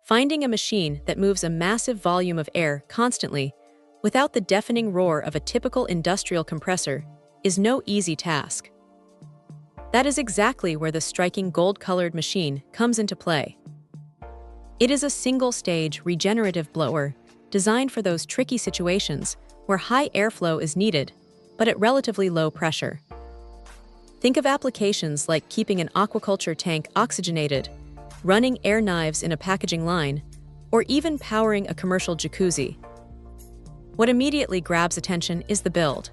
Finding a machine that moves a massive volume of air constantly, without the deafening roar of a typical industrial compressor, is no easy task. That is exactly where the striking gold-colored machine comes into play. It is a single-stage regenerative blower designed for those tricky situations where high airflow is needed, but at relatively low pressure. Think of applications like keeping an aquaculture tank oxygenated, running air knives in a packaging line, or even powering a commercial jacuzzi. What immediately grabs attention is the build.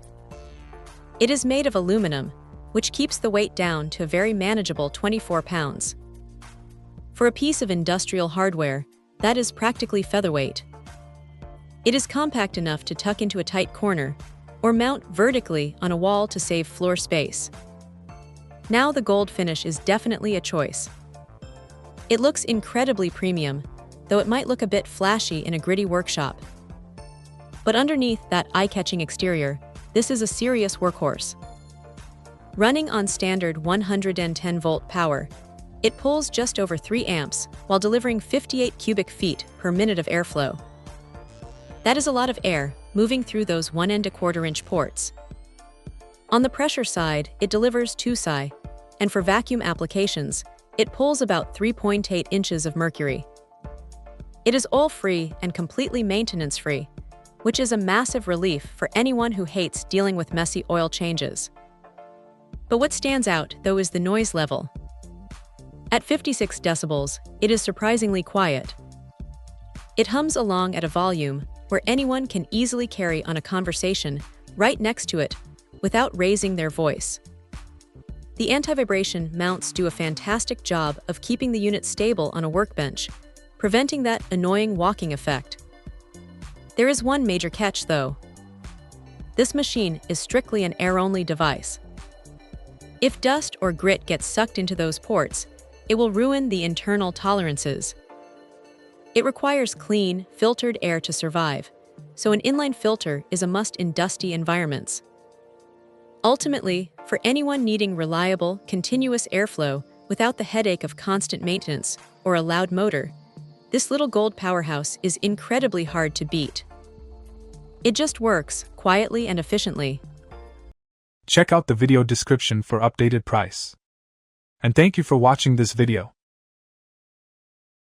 It is made of aluminum, which keeps the weight down to a very manageable 24 pounds. For a piece of industrial hardware, that is practically featherweight. It is compact enough to tuck into a tight corner, or mount vertically on a wall to save floor space. Now the gold finish is definitely a choice. It looks incredibly premium, though it might look a bit flashy in a gritty workshop. But underneath that eye-catching exterior, this is a serious workhorse. Running on standard 110-volt power, it pulls just over 3 amps while delivering 58 cubic feet per minute of airflow. That is a lot of air moving through those 1 1/4 inch ports. On the pressure side, it delivers 2 psi, and for vacuum applications, it pulls about 3.8 inches of mercury. It is oil-free and completely maintenance-free, which is a massive relief for anyone who hates dealing with messy oil changes. But what stands out, though, is the noise level. At 56 decibels, it is surprisingly quiet. It hums along at a volume where anyone can easily carry on a conversation right next to it without raising their voice. The anti-vibration mounts do a fantastic job of keeping the unit stable on a workbench, preventing that annoying walking effect. There is one major catch, though. This machine is strictly an air-only device. If dust or grit gets sucked into those ports, it will ruin the internal tolerances. It requires clean, filtered air to survive, so an inline filter is a must in dusty environments. Ultimately, for anyone needing reliable, continuous airflow without the headache of constant maintenance or a loud motor, this little gold powerhouse is incredibly hard to beat. It just works quietly and efficiently. Check out the video description for updated price. And thank you for watching this video.